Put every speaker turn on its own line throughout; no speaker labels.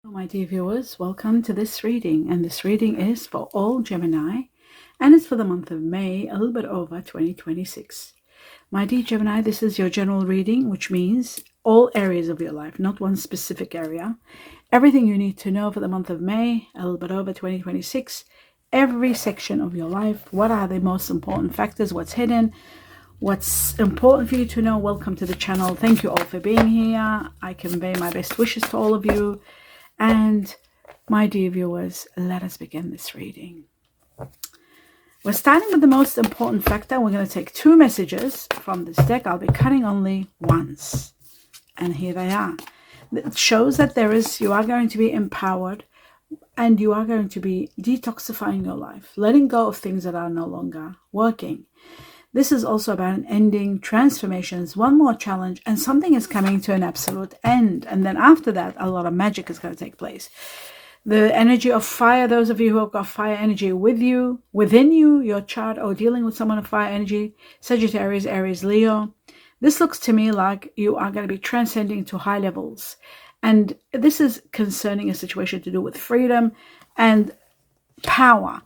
My dear viewers, welcome to this reading, and this reading is for all Gemini, and it's for the month of May, a little bit over 2026. My dear Gemini, this is your general reading, which means all areas of your life, not one specific area. Everything you need to know for the month of May, a little bit over 2026, every section of your life. What are the most important factors? What's hidden? What's important for you to know? Welcome to the channel. Thank you all for being here. I convey my best wishes to all of you. And my dear viewers, let us begin this reading. We're starting with the most important factor. We're going to take two messages from this deck. I'll be cutting only once. And here they are. It shows that you are going to be empowered, and you are going to be detoxifying your life, letting go of things that are no longer working. This is also about an ending, transformations, one more challenge, and something is coming to an absolute end. And then after that, a lot of magic is going to take place. The energy of fire, those of you who have got fire energy with you, within you, your chart, or dealing with someone of fire energy, Sagittarius, Aries, Leo. This looks to me like you are going to be transcending to high levels. And this is concerning a situation to do with freedom and power.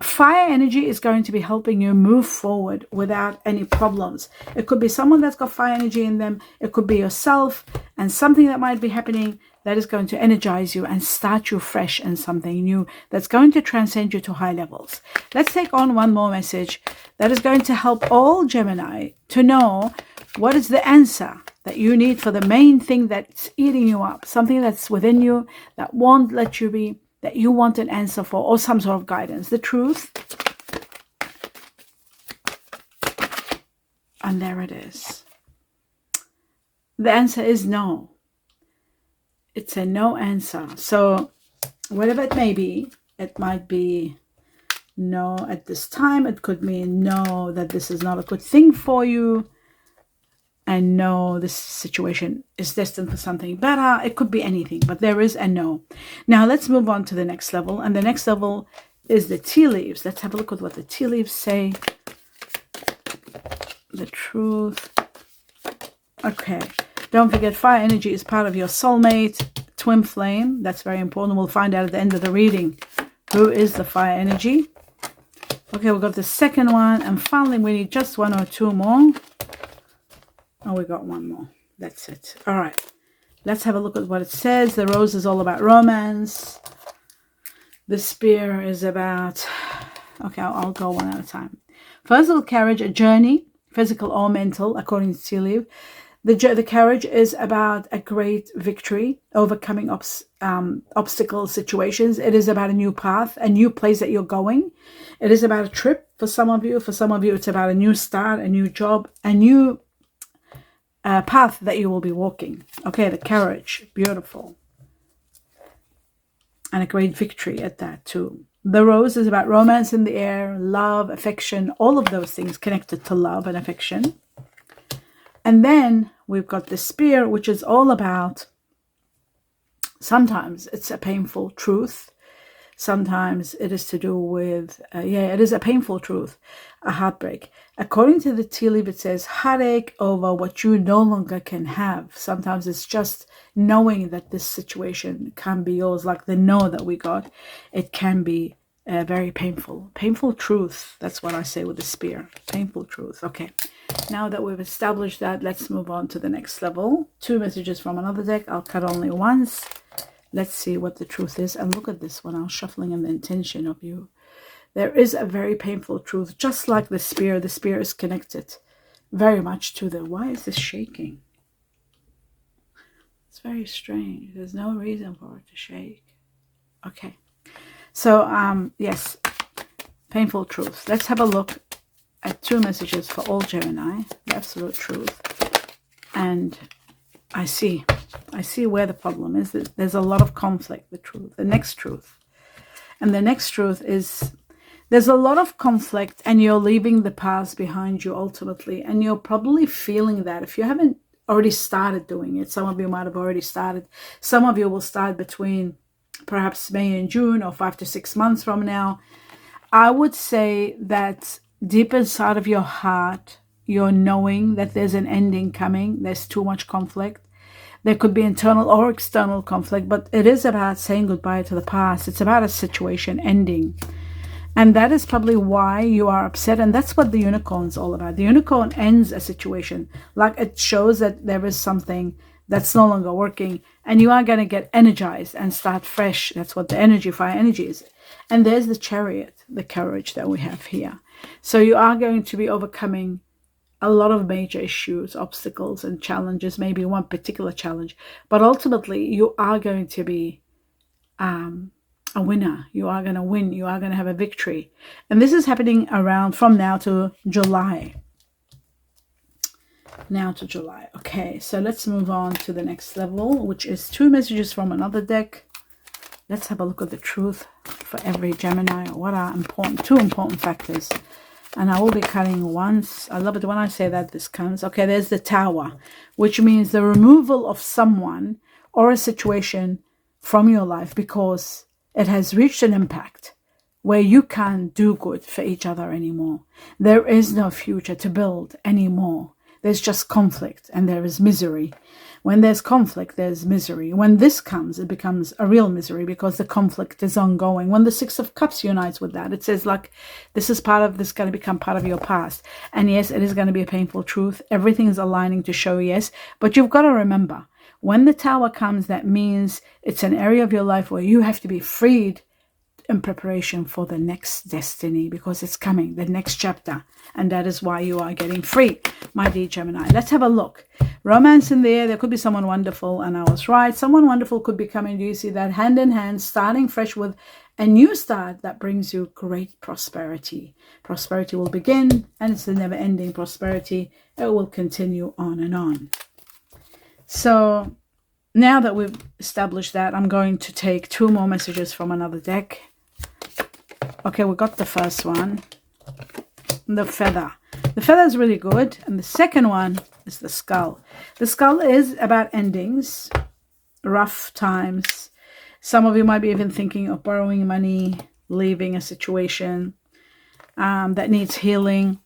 Fire energy is going to be helping you move forward without any problems. It could be someone that's got fire energy in them. It could be yourself, and something that might be happening that is going to energize you and start you fresh and something new that's going to transcend you to high levels. Let's take on one more message that is going to help all Gemini to know what is the answer that you need for the main thing that's eating you up, something that's within you that won't let you be, that you want an answer for, or some sort of guidance. The truth. And there it is. The answer is no. It's a no answer. So whatever it may be, it might be no at this time. It could mean no, that this is not a good thing for you. And no, this situation is destined for something better. It could be anything, but there is a no. Now let's move on to the next level. And the next level is the tea leaves. Let's have a look at what the tea leaves say. The truth. Okay. Don't forget, fire energy is part of your soulmate, twin flame. That's very important. We'll find out at the end of the reading who is the fire energy. Okay, we've got the second one. And finally, we need just one or two more. Oh, we got one more. That's it. All right. Let's have a look at what it says. The rose is all about romance. The spear is about... Okay, I'll go one at a time. First little carriage, a journey, physical or mental, according to tea leaf. The carriage is about a great victory, overcoming obstacle situations. It is about a new path, a new place that you're going. It is about a trip for some of you. For some of you, it's about a new start, a new job, a new... path that you will be walking. Okay, the carriage, beautiful. And a great victory at that too. The rose is about romance in the air, love, affection, all of those things connected to love and affection. And then we've got the spear, which is all about, sometimes it's a painful truth. Sometimes it is to do with, it is a painful truth, a heartbreak. According to the tea leaf, it says heartache over what you no longer can have. Sometimes it's just knowing that this situation can be yours, like the no that we got. It can be very painful. Painful truth. That's what I say with the spear. Painful truth. Okay. Now that we've established that, let's move on to the next level. Two messages from another deck. I'll cut only once. Let's see what the truth is. And look at this one. I'm shuffling in the intention of you. There is a very painful truth. Just like the spear is connected very much to the... Why is this shaking? It's very strange. There's no reason for it to shake. Okay. So, yes. Painful truth. Let's have a look at two messages for all Gemini. The absolute truth. And I see where the problem is. There's a lot of conflict, the truth, the next truth. And the next truth is there's a lot of conflict, and you're leaving the past behind you ultimately. And you're probably feeling that if you haven't already started doing it. Some of you might have already started. Some of you will start between perhaps May and June, or 5 to 6 months from now. I would say that deep inside of your heart, you're knowing that there's an ending coming. There's too much conflict. There could be internal or external conflict, but it is about saying goodbye to the past. It's about a situation ending. And that is probably why you are upset. And that's what the unicorn's all about. The unicorn ends a situation. Like, it shows that there is something that's no longer working, and you are going to get energized and start fresh. That's what the energy, fire energy is. And there's the chariot, the courage that we have here. So you are going to be overcoming a lot of major issues, obstacles and challenges, maybe one particular challenge. But ultimately, you are going to be a winner. You are going to win. You are going to have a victory. And this is happening around from now to July. Now to July. Okay, so let's move on to the next level, which is 2 messages from another deck. Let's have a look at the truth for every Gemini. What are two important factors? And I will be cutting once. I love it when I say that this comes. Okay, there's the Tower, which means the removal of someone or a situation from your life because it has reached an impact where you can't do good for each other anymore. There is no future to build anymore. There's just conflict and there is misery. When there's conflict, there's misery. When this comes, it becomes a real misery because the conflict is ongoing. When the 6 of Cups unites with that, it says like, this is going to become part of your past. And yes, it is going to be a painful truth. Everything is aligning to show yes. But you've got to remember, when the Tower comes, that means it's an area of your life where you have to be freed in preparation for the next destiny, because it's coming, the next chapter, and that is why you are getting free, my dear Gemini. Let's have a look. Romance in the air. There could be someone wonderful, and I was right. Someone wonderful could be coming. Do you see that? Hand in hand, starting fresh with a new start that brings you great prosperity. Prosperity will begin, and it's the never-ending prosperity. It will continue on and on. So now that we've established that, I'm going to take 2 more messages from another deck. Okay, we got the first one, the feather. The feather is really good. And the second one is the skull. The skull is about endings, rough times. Some of you might be even thinking of borrowing money, leaving a situation that needs healing.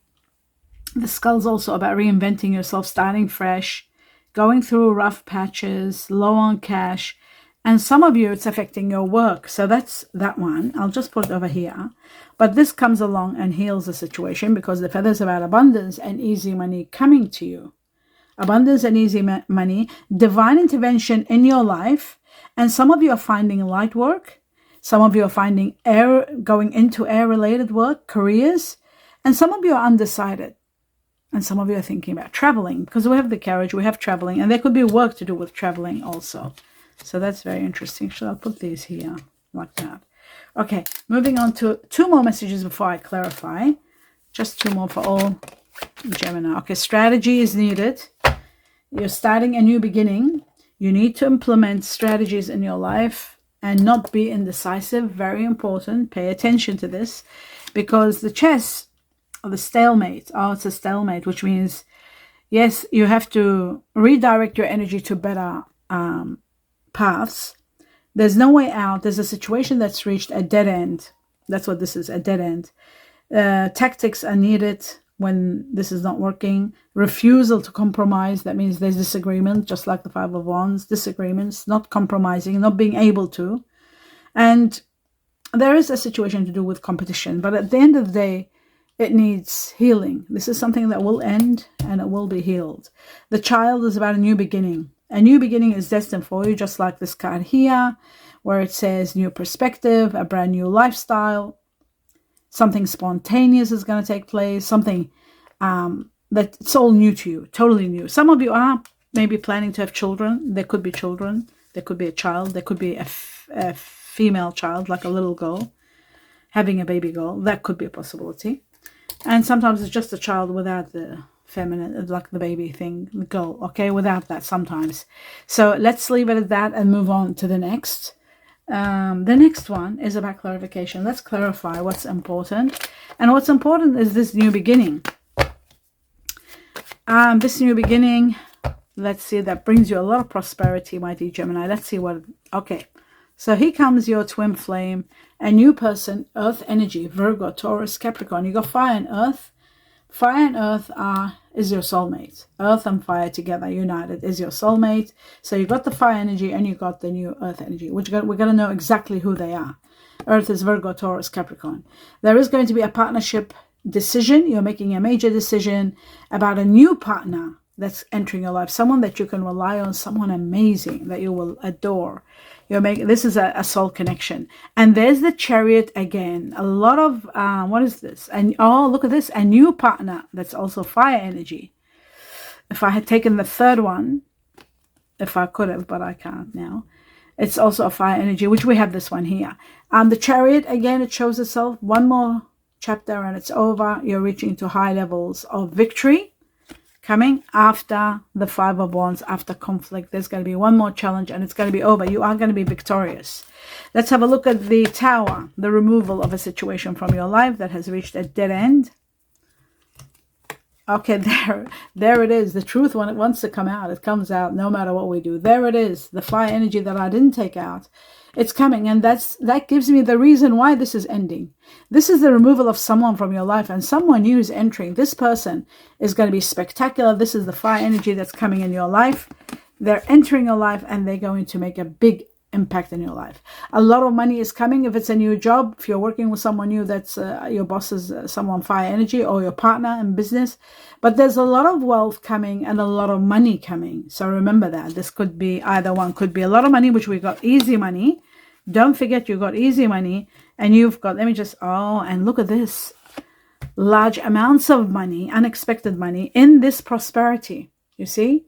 The skull is also about reinventing yourself, starting fresh, going through rough patches, low on cash. And some of you, it's affecting your work. So that's that one. I'll just put it over here. But this comes along and heals the situation because the feather is about abundance and easy money coming to you. Abundance and easy money, divine intervention in your life. And some of you are finding light work. Some of you are finding going into air-related work, careers. And some of you are undecided. And some of you are thinking about traveling because we have the carriage, we have traveling. And there could be work to do with traveling also. So that's very interesting. So I'll put these here like that. Okay, moving on to 2 more messages before I clarify. Just 2 more for all Gemini. Okay, strategy is needed. You're starting a new beginning. You need to implement strategies in your life and not be indecisive. Very important. Pay attention to this because the chess or the stalemate. Oh, it's a stalemate, which means, yes, you have to redirect your energy to better paths. There's no way out. There's a situation that's reached a dead end. That's what this is, a dead end. Tactics are needed when this is not working. Refusal to compromise. That means there's disagreement, just like the 5 of Wands. Disagreements, not compromising, not being able to. And there is a situation to do with competition. But at the end of the day, it needs healing. This is something that will end and it will be healed. The child is about a new beginning. A new beginning is destined for you, just like this card here, where it says new perspective, a brand new lifestyle. Something spontaneous is going to take place. Something that it's all new to you, totally new. Some of you are maybe planning to have children. There could be children. There could be a child. There could be a female child, like a little girl, having a baby girl. That could be a possibility. And sometimes it's just a child without the feminine, like the baby thing, the girl, okay, without that sometimes. So let's leave it at that and move on to the next. The next one is about clarification. Let's clarify what's important. And what's important is this new beginning. This new beginning, let's see, that brings you a lot of prosperity, my dear Gemini. Let's see what, okay. So here comes your twin flame, a new person, earth energy, Virgo, Taurus, Capricorn. You got fire and earth. Fire and earth is your soulmate. Earth and fire together, united, is your soulmate. So you got the fire energy and you got the new earth energy, which we're going to know exactly who they are. Earth is Virgo, Taurus, Capricorn. There is going to be a partnership decision. You're making a major decision about a new partner that's entering your life, someone that you can rely on, someone amazing that you will adore. This is a soul connection. And there's the Chariot again. A lot of what is this? And oh, look at this, a new partner that's also fire energy. If I had taken the third one, if I could have, but I can't now, it's also a fire energy, which we have this one here. The Chariot again, it shows itself one more chapter and it's over. You're reaching to high levels of victory. Coming after the Five of Wands, after conflict, there's going to be one more challenge and it's going to be over. You are going to be victorious. Let's have a look at the Tower, the removal of a situation from your life that has reached a dead end. Okay, there it is. The truth, when it wants to come out, it comes out no matter what we do. There it is. The fire energy that I didn't take out. It's coming, and that gives me the reason why this is ending. This is the removal of someone from your life, and someone new is entering. This person is going to be spectacular. This is the fire energy that's coming in your life. They're entering your life, and they're going to make a big impact in your life. A lot of money is coming. If it's a new job, if you're working with someone new, that's your boss is someone fire energy, or your partner in business. But there's a lot of wealth coming and a lot of money coming. So remember that. This could be either one. Could be a lot of money, which we got easy money. Don't forget you got easy money, and you've got, and look at this. Large amounts of money, unexpected money in this prosperity. You see?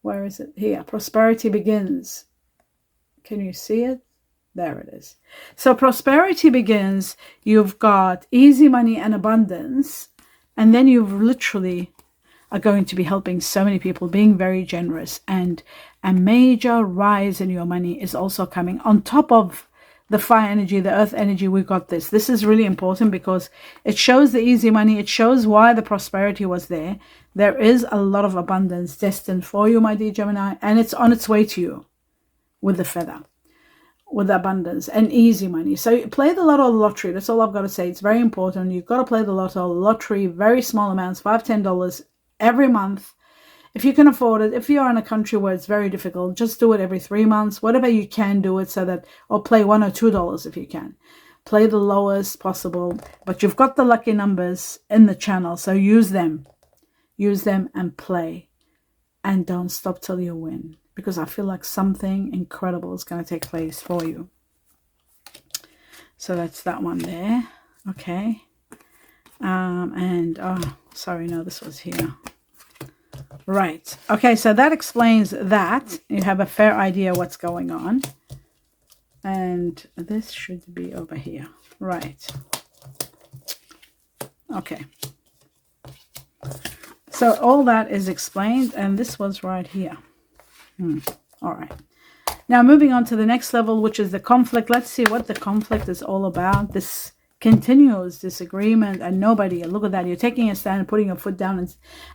Where is it? Here. Prosperity begins. Can you see it? There it is. So prosperity begins. You've got easy money and abundance. And then you've literally are going to be helping so many people, being very generous. And a major rise in your money is also coming. On top of the fire energy, the earth energy, we got this. This is really important because it shows the easy money. It shows why the prosperity was there. There is a lot of abundance destined for you, my dear Gemini. And it's on its way to you. With the feather, with abundance and easy money. So play the lotto, lottery. That's all I've got to say. It's very important. You've got to play the lotto, lottery, very small amounts, $5, $10 every month. If you can afford it, if you're in a country where it's very difficult, just do it every 3 months, whatever you can do it so that, or play $1 or $2 if you can. Play the lowest possible, but you've got the lucky numbers in the channel. So use them and play, and don't stop till you win. Because I feel like something incredible is going to take place for you. So that's that one there. Okay. Sorry, no, this was here. Right. Okay, so that explains that. You have a fair idea what's going on. And this should be over here. Right. Okay. So all that is explained, and this was right here. All right. Now moving on to the next level, which is the conflict. Let's see what the conflict is all about. This continuous disagreement, and nobody, look at that. You're taking a stand, putting your foot down,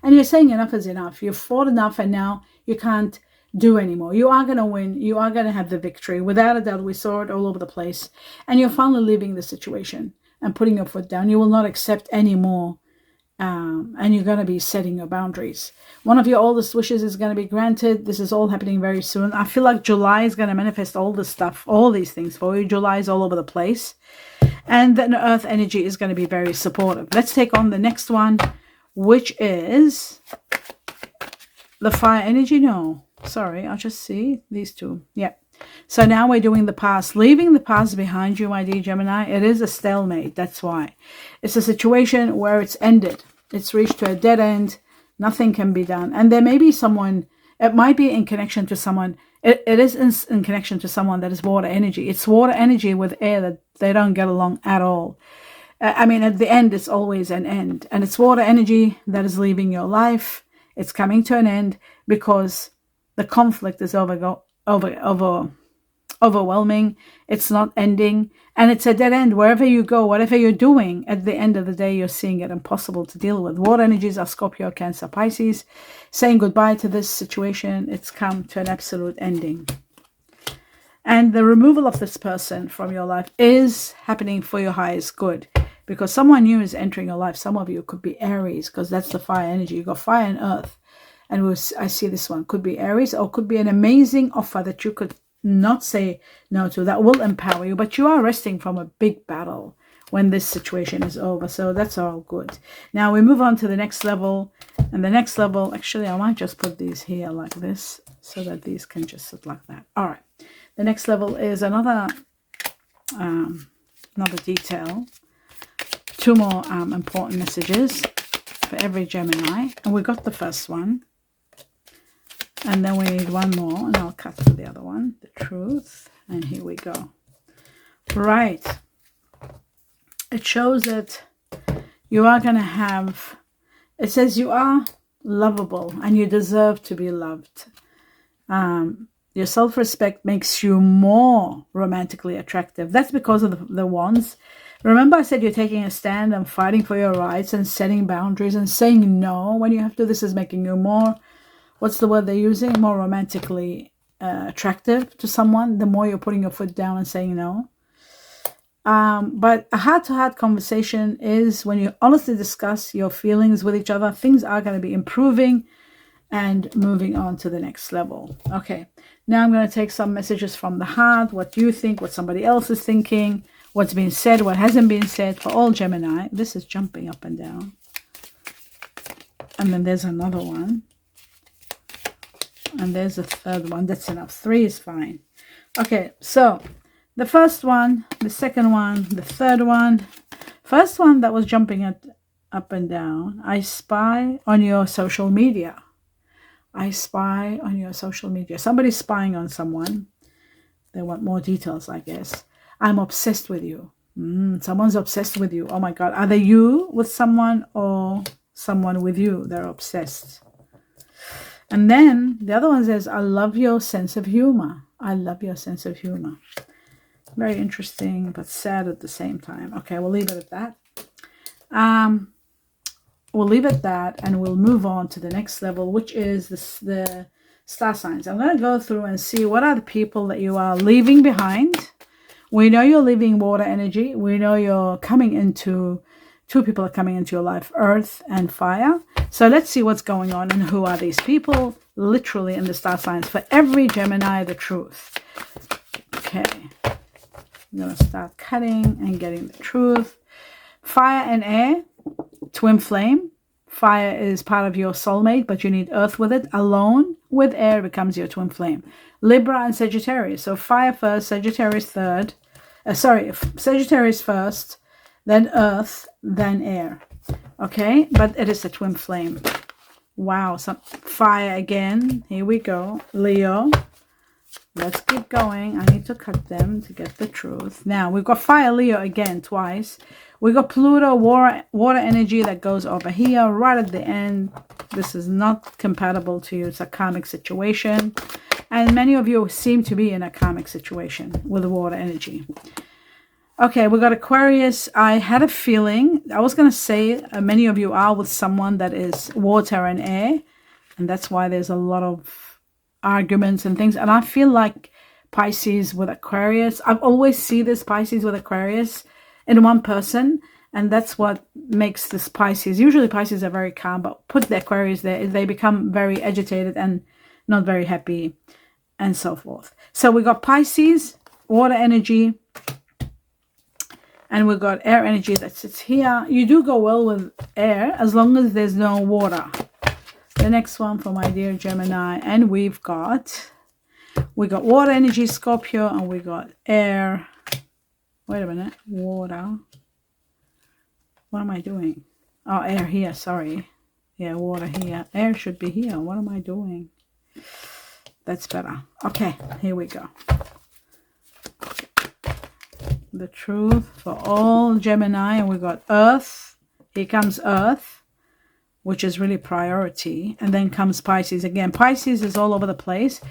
and you're saying enough is enough. You've fought enough, and now you can't do anymore. You are going to win. You are going to have the victory. Without a doubt, we saw it all over the place. And you're finally leaving the situation and putting your foot down. You will not accept any more. And you're going to be setting your boundaries. One of your oldest wishes is going to be granted. This is all happening very soon. I feel like July is going to manifest all this stuff, all these things for you. July is all over the place. And then the earth energy is going to be very supportive. Let's take on the next one, which is the fire energy. No, sorry, I'll just see these two. Yep. So now we're doing the past, leaving the past behind you, my dear Gemini. It is a stalemate. That's why. It's a situation where it's ended. It's reached to a dead end. Nothing can be done. And there may be someone, it might be in connection to someone. It is in connection to someone that is water energy. It's water energy with air that they don't get along at all. At the end, it's always an end. And it's water energy that is leaving your life. It's coming to an end because the conflict is overwhelming. It's not ending, and it's a dead end. Wherever you go, whatever you're doing, at the end of the day, you're seeing it impossible to deal with. Water energies are Scorpio, Cancer, Pisces. Saying goodbye to this situation. It's come to an absolute ending. And the removal of this person from your life is happening for your highest good. because someone new is entering your life. Some of you could be Aries, because that's the fire energy. You got fire and earth. And I see this one could be Aries, or could be an amazing offer that you could not say no to, that will empower you. But you are resting from a big battle when this situation is over. So that's all good. Now we move on to the next level. And the next level, actually, I might just put these here like this, so that these can just sit like that. All right. The next level is another detail. Two more important messages for every Gemini. And we got the first one. And then we need one more, and I'll cut for the other one, the truth. And here we go. Right. It shows that you are going to have, it says you are lovable and you deserve to be loved. Your self-respect makes you more romantically attractive. That's because of the wands. Remember I said you're taking a stand and fighting for your rights and setting boundaries and saying no when you have to. This is making you more, what's the word they're using? More romantically attractive to someone, the more you're putting your foot down and saying no. But a heart-to-heart conversation is when you honestly discuss your feelings with each other. Things are going to be improving and moving on to the next level. Okay, now I'm going to take some messages from the heart, what you think, what somebody else is thinking, what's been said, what hasn't been said for all Gemini. This is jumping up and down. And then there's another one. And there's a third one. That's enough. 3 is fine. Okay, so the first one, the second one, the third one. First one that was jumping up and down. I spy on your social media. I spy on your social media. Somebody's spying on someone. They want more details, I guess. I'm obsessed with you. Someone's obsessed with you. Oh my God. Are they you with someone or someone with you? They're obsessed. And then the other one says, I love your sense of humor. I love your sense of humor. Very interesting, but sad at the same time. Okay, we'll leave it at that. We'll leave it at that, and we'll move on to the next level, which is the star signs. I'm going to go through and see what are the people that you are leaving behind. We know you're leaving water energy. We know you're coming into, 2 people are coming into your life, earth and fire. So let's see what's going on and who are these people, literally in the star signs. For every Gemini, the truth. Okay. I'm going to start cutting and getting the truth. Fire and air, twin flame. Fire is part of your soulmate, but you need earth with it. Alone with air becomes your twin flame. Libra and Sagittarius. So fire first, Sagittarius third. Sagittarius first, then earth, then air. Okay, but it is a twin flame. Wow, some fire again. Here we go. Leo. Let's keep going. I need to cut them to get the truth. Now, we've got fire, Leo again, twice. We got Pluto, water energy that goes over here right at the end. This is not compatible to you. It's a karmic situation. And many of you seem to be in a karmic situation with the water energy. Okay, we got Aquarius. I had a feeling, I was going to say many of you are with someone that is water and air. And that's why there's a lot of arguments and things. And I feel like Pisces with Aquarius. I've always seen this Pisces with Aquarius in one person. And that's what makes this Pisces. Usually Pisces are very calm, but put the Aquarius there, they become very agitated and not very happy and so forth. So we got Pisces, water energy. And we've got air energy that sits here. You do go well with air as long as there's no water. The next one for my dear Gemini. And we got water energy, Scorpio, and we got air. Wait a minute. Water. What am I doing? Oh, air here. Sorry. Yeah, water here. Air should be here. What am I doing? That's better. Okay, here we go. The truth for all Gemini, and we got earth. Here comes earth, which is really priority, and then comes Pisces again. Pisces is all over the place.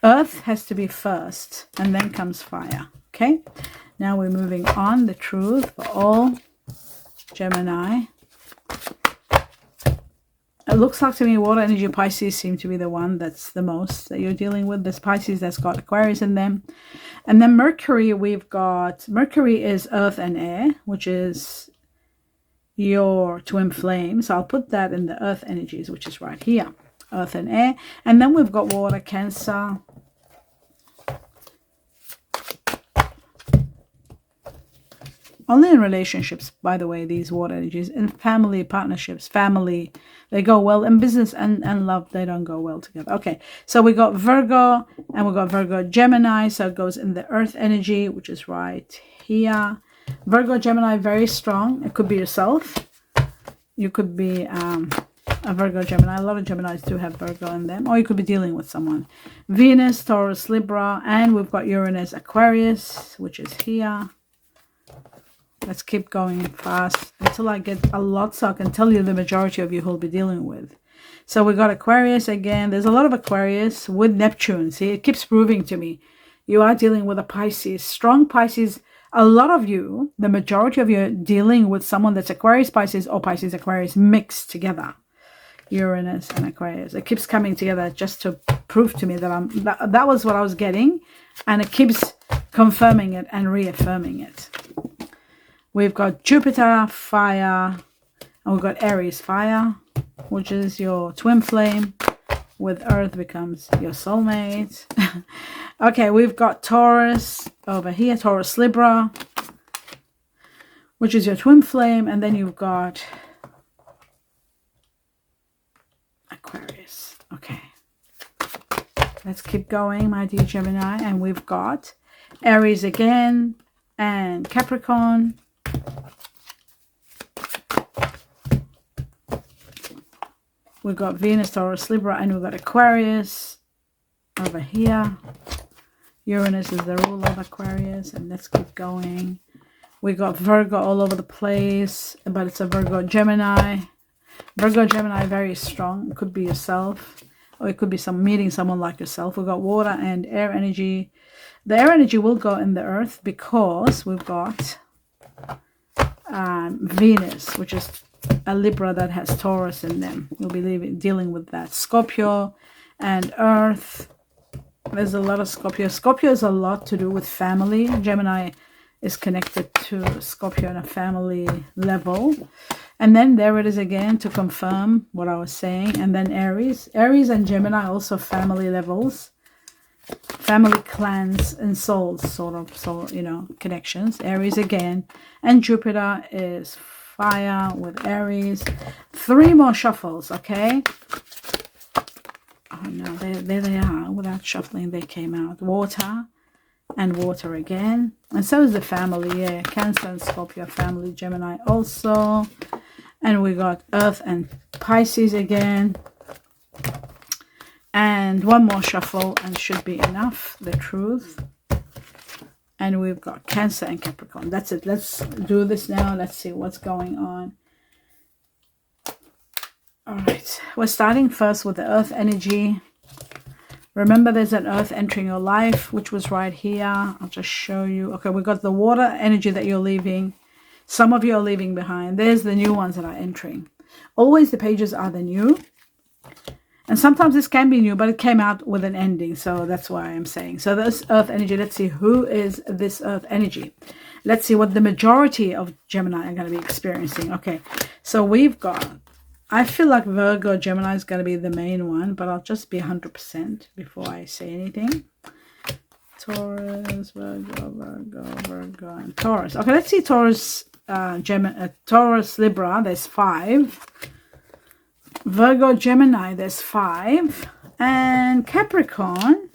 Earth has to be first, and then comes fire. Okay, now we're moving on. The truth for all Gemini. It looks like to me water energy Pisces seem to be the one that's the most that you're dealing with. This Pisces that's got Aquarius in them. And then Mercury, we've got, Mercury is earth and air, which is your twin flame. So I'll put that in the earth energies, which is right here. Earth and air. And then we've got water, Cancer. Only in relationships, by the way, these water energies. In family, partnerships, family, they go well. In business and love, they don't go well together. Okay, so we got Virgo, and we got Virgo Gemini. So it goes in the earth energy, which is right here. Virgo Gemini, very strong. It could be yourself. You could be a Virgo Gemini. A lot of Geminis do have Virgo in them. Or you could be dealing with someone. Venus, Taurus, Libra. And we've got Uranus, Aquarius, which is here. Let's keep going fast until I get a lot so I can tell you the majority of you who'll be dealing with. So we got Aquarius again. There's a lot of Aquarius with Neptune. See, it keeps proving to me you are dealing with a Pisces. Strong Pisces. A lot of you, the majority of you are dealing with someone that's Aquarius, Pisces, or Pisces, Aquarius mixed together. Uranus and Aquarius. It keeps coming together just to prove to me that that was what I was getting. And it keeps confirming it and reaffirming it. We've got Jupiter, fire, and we've got Aries, fire, which is your twin flame, with Earth becomes your soulmate. Okay, we've got Taurus over here, Taurus, Libra, which is your twin flame, and then you've got Aquarius. Okay, let's keep going, my dear Gemini, and we've got Aries again, and Capricorn. We've got Venus, Taurus, Libra, and we've got Aquarius over here. Uranus is the ruler of Aquarius, and let's keep going. We got Virgo all over the place, but it's a Virgo Gemini. Virgo Gemini, very strong. It could be yourself, or it could be meeting someone like yourself. We've got water and air energy. The air energy will go in the earth because we've got Venus, which is a Libra that has Taurus in them. You'll be dealing with that. Scorpio and Earth. There's a lot of Scorpio. Scorpio is a lot to do with family. Gemini is connected to Scorpio on a family level. And then there it is again to confirm what I was saying. And then Aries. Aries and Gemini also family levels. Family clans and souls, sort of, you know, connections. Aries again. And Jupiter is fire with Aries. 3 more shuffles, okay? Oh no, there they are. Without shuffling, they came out. Water and water again. And so is the family, yeah. Cancer and Scorpio family, Gemini also. And we got Earth and Pisces again. And 1 more shuffle and should be enough, the truth. And we've got Cancer and Capricorn. That's it. Let's do this now. Let's see what's going on. All right. We're starting first with the earth energy. Remember, there's an earth entering your life, which was right here. I'll just show you. Okay, we've got the water energy that you're leaving. Some of you are leaving behind. There's the new ones that are entering. Always the pages are the new. And sometimes this can be new, but it came out with an ending. So that's why I'm saying. So this earth energy, let's see who is this earth energy. Let's see what the majority of Gemini are going to be experiencing. Okay, so we've got, I feel like Virgo Gemini is going to be the main one, but I'll just be 100% before I say anything. Taurus, Virgo, and Taurus. Okay, let's see Taurus, Taurus, Libra, there's 5. Virgo Gemini, there's 5, and Capricorn,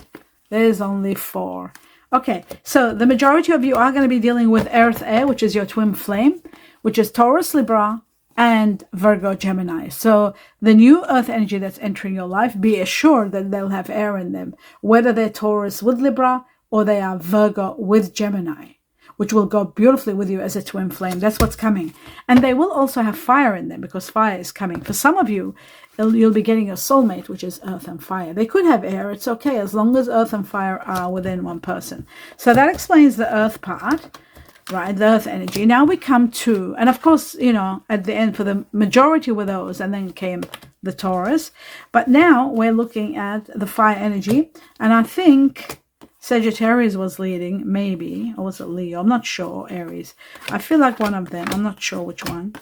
there's only 4. Okay, so the majority of you are going to be dealing with earth air, which is your twin flame, which is Taurus, Libra, and Virgo Gemini. So the new earth energy that's entering your life, be assured that they'll have air in them, whether they're Taurus with Libra or they are Virgo with Gemini, which will go beautifully with you as a twin flame. That's what's coming. And they will also have fire in them because fire is coming. For some of you, you'll be getting a soulmate, which is earth and fire. They could have air. It's okay as long as earth and fire are within one person. So that explains the earth part, right? The earth energy. Now we come to, and of course, you know, at the end for the majority were those, and then came the Taurus. But now we're looking at the fire energy. And I think Sagittarius was leading, maybe, or was it Leo? I'm not sure. Aries. I feel like one of them. I'm not sure which one.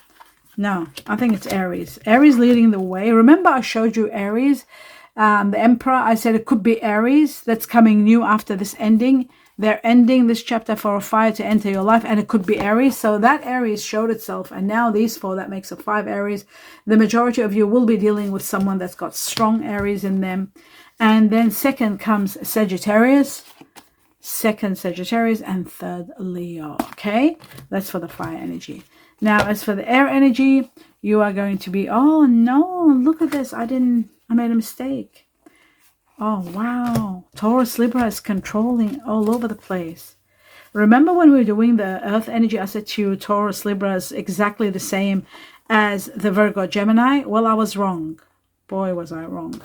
No, I think it's Aries. Aries leading the way. Remember I showed you Aries, the Emperor. I said it could be Aries that's coming new after this ending. They're ending this chapter for a fire to enter your life, and it could be Aries. So that Aries showed itself, and now these 4, that makes it 5 Aries. The majority of you will be dealing with someone that's got strong Aries in them. And then second comes Sagittarius, second Sagittarius, and third Leo. Okay, that's for the fire energy. Now as for the air energy, you are going to be, oh no, look at this, I made a mistake. Oh wow, Taurus Libra is controlling all over the place. Remember when we were doing the earth energy, I said to you Taurus Libra is exactly the same as the Virgo Gemini? Well, I was wrong. Boy, was I wrong.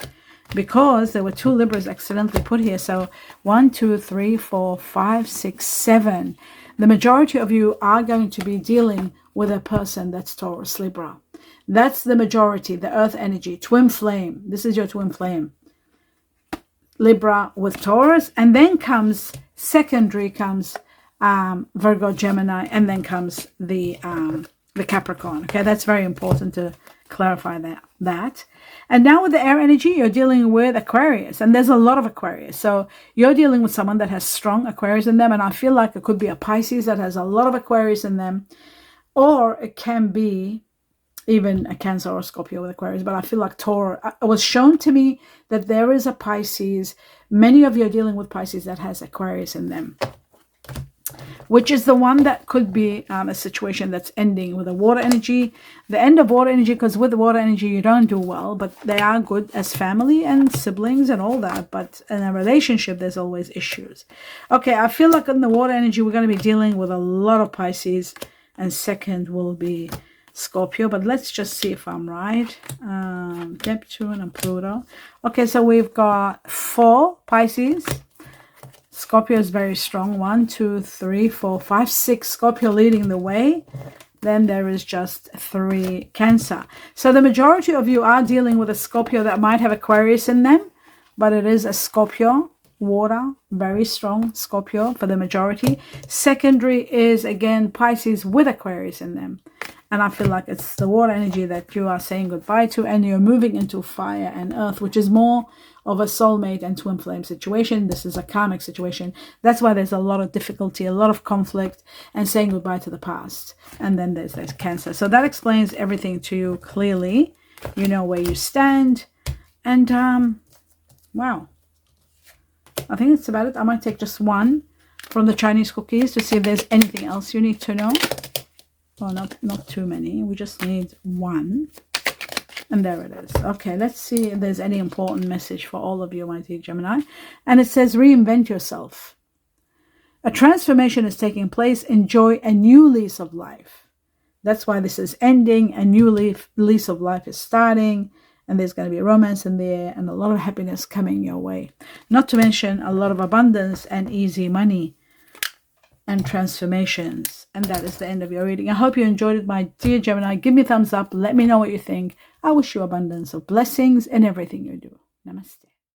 Because there were 2 Libras accidentally put here. So 1, 2, 3, 4, 5, 6, 7. The majority of you are going to be dealing with a person that's Taurus Libra. That's the majority, the earth energy, twin flame. This is your twin flame. Libra with Taurus, and then comes secondary comes Virgo Gemini, and then comes the Capricorn. Okay, that's very important to clarify that. And now with the air energy, you're dealing with Aquarius, and there's a lot of Aquarius. So you're dealing with someone that has strong Aquarius in them, and I feel like it could be a Pisces that has a lot of Aquarius in them, or it can be even a Cancer or a Scorpio with Aquarius, but I feel like Taurus. It was shown to me that there is a Pisces. Many of you are dealing with Pisces that has Aquarius in them, which is the one that could be a situation that's ending with a water energy. The end of water energy, because with the water energy, you don't do well, but they are good as family and siblings and all that. But in a relationship, there's always issues. Okay, I feel like in the water energy, we're going to be dealing with a lot of Pisces, and second will be Scorpio, but let's just see if I'm right. Neptune and Pluto. Okay, so we've got 4 Pisces. Scorpio is very strong. 1, 2, 3, 4, 5, 6. Scorpio leading the way. Then there is just 3 Cancer. So the majority of you are dealing with a Scorpio that might have Aquarius in them, but it is a Scorpio, water, very strong Scorpio for the majority. Secondary is again Pisces with Aquarius in them. And I feel like it's the water energy that you are saying goodbye to, and you're moving into fire and earth, which is more of a soulmate and twin flame situation. This is a karmic situation. That's why there's a lot of difficulty, a lot of conflict, and saying goodbye to the past. And then there's Cancer. So that explains everything to you clearly. You know where you stand. And wow. I think that's about it. I might take just one from the Chinese cookies to see if there's anything else you need to know. Well, not too many. We just need one. And there it is. Okay, let's see if there's any important message for all of you, my dear Gemini. And it says, reinvent yourself. A transformation is taking place. Enjoy a new lease of life. That's why this is ending. A new lease of life is starting. And there's going to be romance in there and a lot of happiness coming your way. Not to mention a lot of abundance and easy money and transformations. And that is the end of your reading. I hope you enjoyed it, my dear Gemini. Give me a thumbs up. Let me know what you think. I wish you abundance of blessings in everything you do. Namaste.